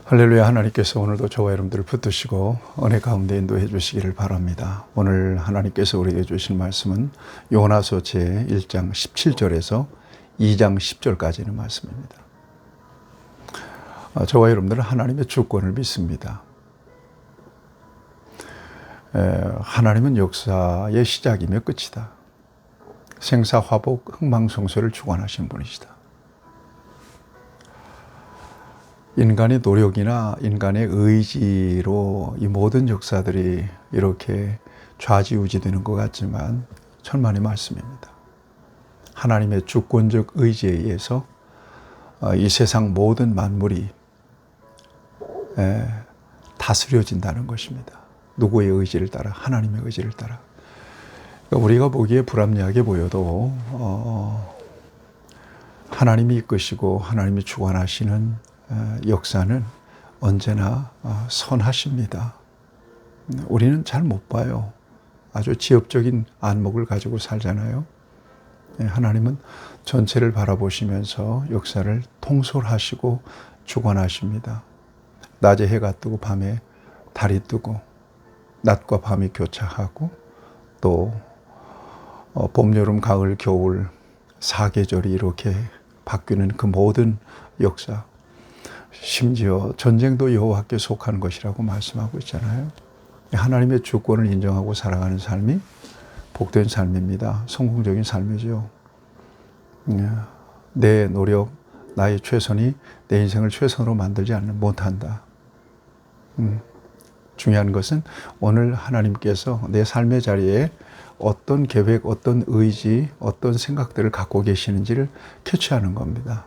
할렐루야. 하나님께서 오늘도 저와 여러분들을 붙드시고 은혜 가운데 인도해 주시기를 바랍니다. 오늘 하나님께서 우리에게 주신 말씀은 요나서 제1장 17절에서 2장 10절까지 있는 말씀입니다. 저와 여러분들은 하나님의 주권을 믿습니다. 하나님은 역사의 시작이며 끝이다. 생사화복 흥망성쇠를 주관하신 분이시다. 인간의 노력이나 인간의 의지로 이 모든 역사들이 이렇게 좌지우지되는 것 같지만 천만의 말씀입니다. 하나님의 주권적 의지에 의해서 이 세상 모든 만물이 다스려진다는 것입니다. 누구의 의지를 따라? 하나님의 의지를 따라. 그러니까 우리가 보기에 불합리하게 보여도 하나님이 이끄시고 하나님이 주관하시는 역사는 언제나 선하십니다. 우리는 잘 못 봐요. 아주 지엽적인 안목을 가지고 살잖아요. 하나님은 전체를 바라보시면서 역사를 통솔하시고 주관하십니다. 낮에 해가 뜨고 밤에 달이 뜨고 낮과 밤이 교차하고 또 봄, 여름, 가을, 겨울 사계절이 이렇게 바뀌는 그 모든 역사, 심지어 전쟁도 여호와께 속하는 것이라고 말씀하고 있잖아요. 하나님의 주권을 인정하고 살아가는 삶이 복된 삶입니다. 성공적인 삶이죠. 내 노력, 나의 최선이 내 인생을 최선으로 만들지 않는 못한다. 중요한 것은 오늘 하나님께서 내 삶의 자리에 어떤 계획, 어떤 의지, 어떤 생각들을 갖고 계시는지를 캐치하는 겁니다.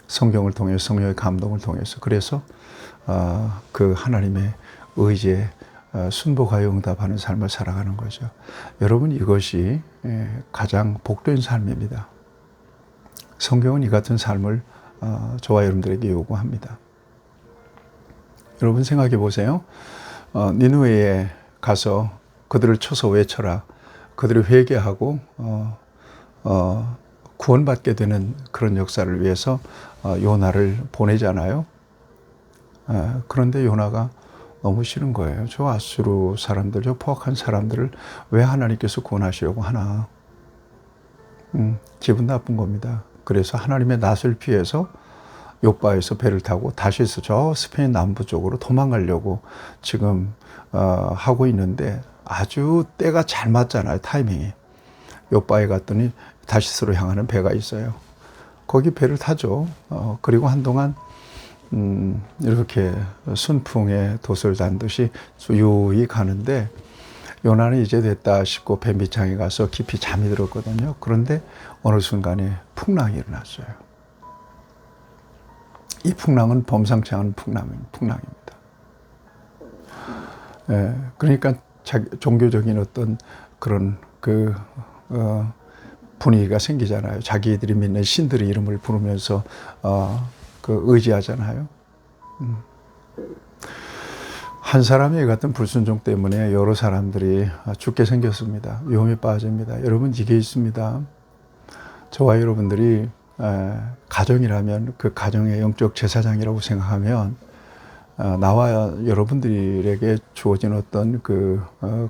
성경을 통해서, 성령의 감동을 통해서. 그래서 그 하나님의 의지에 순복하여 응답하는 삶을 살아가는 거죠. 여러분, 이것이 가장 복된 삶입니다. 성경은 이 같은 삶을 저와 여러분들에게 요구합니다. 여러분 생각해 보세요. 니느웨에 가서 그들을 쳐서 외쳐라. 그들이 회개하고 구원받게 되는 그런 역사를 위해서 요나를 보내잖아요. 그런데 요나가 너무 싫은 거예요. 저 아수르 사람들, 저 포악한 사람들을 왜 하나님께서 구원하시려고 하나. 기분 나쁜 겁니다. 그래서 하나님의 낯을 피해서 요바에서 배를 타고 다시서 저 스페인 남부 쪽으로 도망가려고 지금 하고 있는데 아주 때가 잘 맞잖아요. 타이밍이. 요바에 갔더니 다시스로 향하는 배가 있어요. 거기 배를 타죠. 그리고 한동안 이렇게 순풍에 돛을 단 듯이 유유히 가는데 요나는 이제 됐다 싶고 배 밑창에 가서 깊이 잠이 들었거든요. 그런데 어느 순간에 풍랑이 일어났어요. 이 풍랑은 범상치 않은 풍랑입니다. 그러니까 종교적인 어떤 그런 분위기가 생기잖아요. 자기들이 믿는 신들의 이름을 부르면서 의지하잖아요. 한 사람의 같은 불순종 때문에 여러 사람들이 죽게 생겼습니다. 위험에 빠집니다. 여러분, 이게 있습니다. 저와 여러분들이 가정이라면 그 가정의 영적 제사장이라고 생각하면 나와 여러분들에게 주어진 어떤 그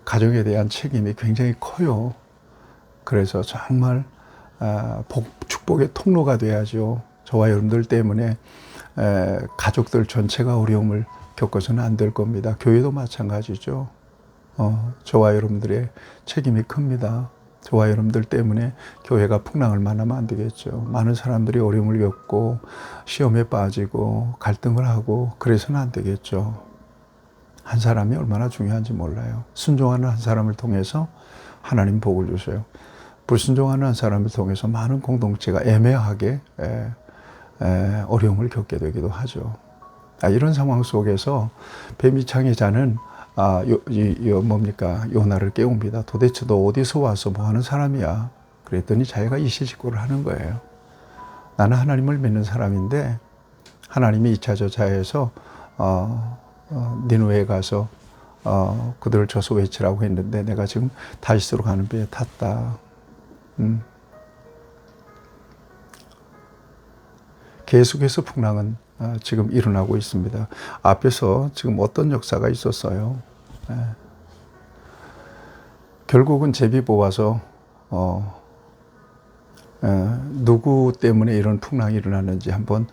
가정에 대한 책임이 굉장히 커요. 그래서 정말 축복의 통로가 돼야죠. 저와 여러분들 때문에 가족들 전체가 어려움을 겪어서는 안 될 겁니다. 교회도 마찬가지죠. 저와 여러분들의 책임이 큽니다. 저와 여러분들 때문에 교회가 풍랑을 만나면 안 되겠죠. 많은 사람들이 어려움을 겪고 시험에 빠지고 갈등을 하고 그래서는 안 되겠죠. 한 사람이 얼마나 중요한지 몰라요. 순종하는 한 사람을 통해서 하나님 복을 주세요. 불순종하는 한 사람을 통해서 많은 공동체가 애매하게 어려움을 겪게 되기도 하죠. 이런 상황 속에서 배 밑창에 자는 요나를 깨웁니다. 도대체 너 어디서 와서 뭐 하는 사람이야? 그랬더니 자기가 이시직고를 하는 거예요. 나는 하나님을 믿는 사람인데 하나님이 2차 저자에서 니느웨에 가서 그들을 쳐서 외치라고 했는데 내가 지금 다시스로 가는 배에 탔다. 계속해서 풍랑은 지금 일어나고 있습니다. 앞에서 지금 어떤 역사가 있었어요. 결국은 제비 뽑아서 누구 때문에 이런 풍랑이 일어났는지 한번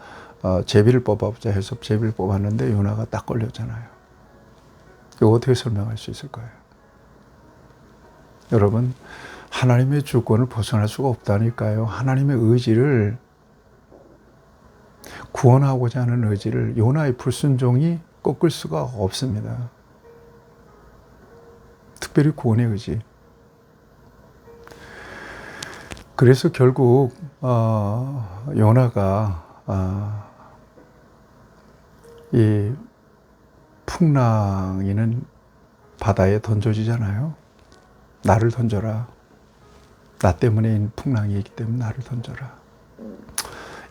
제비를 뽑아보자 해서 제비를 뽑았는데 요나가 딱 걸렸잖아요. 이거 어떻게 설명할 수 있을 거예요? 여러분, 하나님의 주권을 벗어날 수가 없다니까요. 하나님의 의지를, 구원하고자 하는 의지를 요나의 불순종이 꺾을 수가 없습니다. 특별히 구원의 의지. 그래서 결국 요나가 이 풍랑이는 바다에 던져지잖아요. 나를 던져라. 나 때문에 풍랑이 있기 때문에 나를 던져라.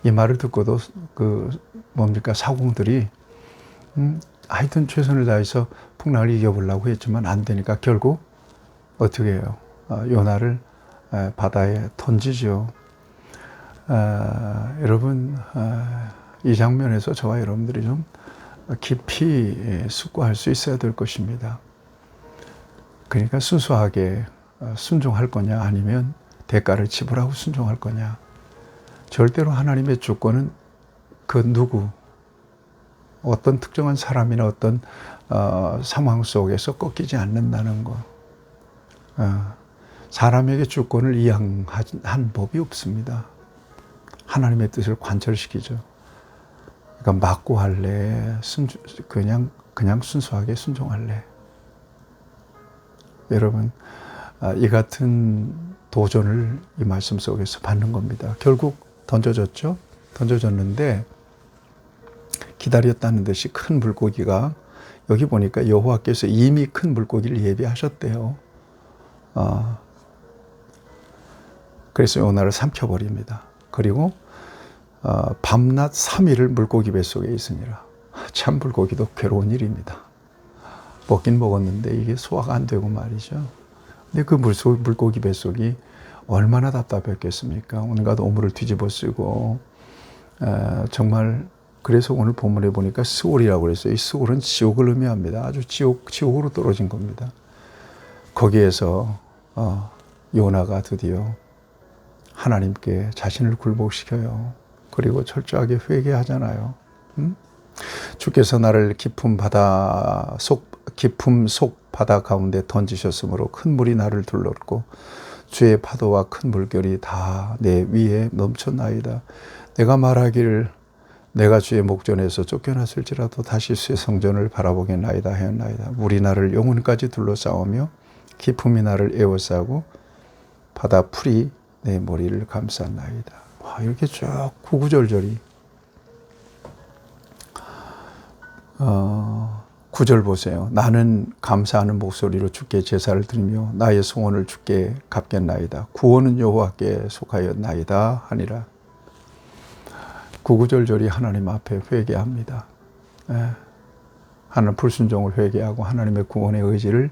이 말을 듣고도 사공들이 하여튼 최선을 다해서 풍랑을 이겨보려고 했지만 안 되니까 결국 어떻게 해요? 요나를 바다에 던지죠. 여러분, 이 장면에서 저와 여러분들이 좀 깊이 숙고할 수 있어야 될 것입니다. 그러니까 순수하게 순종할 거냐, 아니면 대가를 지불하고 순종할 거냐. 절대로 하나님의 주권은 그 누구, 어떤 특정한 사람이나 어떤 상황 속에서 꺾이지 않는다는 거. 사람에게 주권을 이양한 법이 없습니다. 하나님의 뜻을 관철시키죠. 그러니까 맞고 할래, 그냥 순수하게 순종할래. 여러분, 이 같은 도전을 이 말씀 속에서 받는 겁니다. 결국 던져졌죠. 던져졌는데 기다렸다는 듯이 큰 물고기가, 여기 보니까 여호와께서 이미 큰 물고기를 예비하셨대요. 그래서 요나를 삼켜버립니다. 그리고 밤낮 3일을 물고기 뱃속에 있으니라. 참 물고기도 괴로운 일입니다. 먹긴 먹었는데 이게 소화가 안 되고 말이죠. 근데 그 물고기 뱃속이 얼마나 답답했겠습니까? 온갖 오물을 뒤집어 쓰고 정말. 그래서 오늘 본문에 보니까 스올이라고 그랬어요. 이 스올은 지옥을 의미합니다. 아주 지옥으로 떨어진 겁니다. 거기에서 요나가 드디어 하나님께 자신을 굴복시켜요. 그리고 철저하게 회개하잖아요. 주께서 나를 깊음 속 바다 가운데 던지셨으므로 큰 물이 나를 둘렀고 주의 파도와 큰 물결이 다 내 위에 넘쳤나이다. 내가 말하기를 내가 주의 목전에서 쫓겨났을지라도 다시 주의 성전을 바라보겠나이다 하였나이다. 물이 나를 영혼까지 둘러싸우며 깊음이 나를 에워싸고 바다 풀이 내 머리를 감쌌나이다. 와, 이렇게 쭉 구구절절히 9절 보세요. 나는 감사하는 목소리로 주께 제사를 드리며 나의 소원을 주께 갚겠나이다. 구원은 여호와께 속하였나이다 하니라. 구구절절히 하나님 앞에 회개합니다. 하나님 불순종을 회개하고 하나님의 구원의 의지를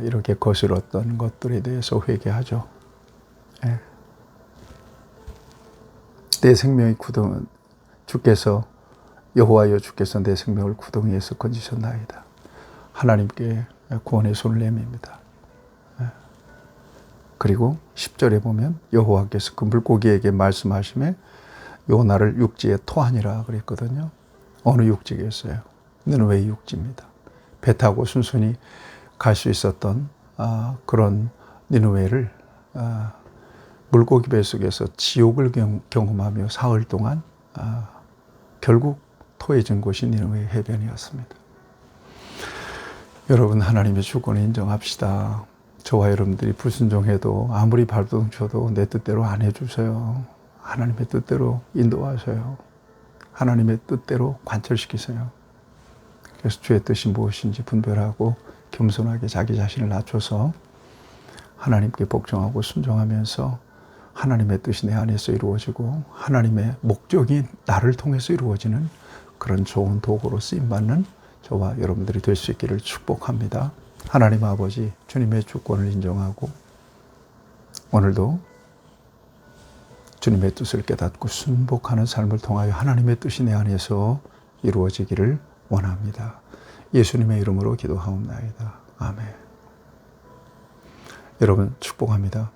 이렇게 거스렀던 것들에 대해서 회개하죠. 내 생명이 주께서 여호와여 주께서 내 생명을 구덩이에서 건지셨나이다. 하나님께 구원의 손을 내밉니다. 그리고 10절에 보면 여호와께서 그 물고기에게 말씀하시매 요나를 육지에 토하니라 그랬거든요. 어느 육지겠어요? 니느웨 육지입니다. 배 타고 순순히 갈 수 있었던 그런 니느웨를 물고기 뱃속에서 지옥을 경험하며 사흘 동안 결국 토해진 곳이 니느웨 해변이었습니다. 여러분, 하나님의 주권을 인정합시다. 저와 여러분들이 불순종해도 아무리 발버둥 쳐도 내 뜻대로 안 해주세요. 하나님의 뜻대로 인도하세요. 하나님의 뜻대로 관철시키세요. 그래서 주의 뜻이 무엇인지 분별하고 겸손하게 자기 자신을 낮춰서 하나님께 복종하고 순종하면서 하나님의 뜻이 내 안에서 이루어지고 하나님의 목적이 나를 통해서 이루어지는 그런 좋은 도구로 쓰임받는 저와 여러분들이 될 수 있기를 축복합니다. 하나님 아버지, 주님의 주권을 인정하고 오늘도 주님의 뜻을 깨닫고 순복하는 삶을 통하여 하나님의 뜻이 내 안에서 이루어지기를 원합니다. 예수님의 이름으로 기도하옵나이다. 아멘. 여러분 축복합니다.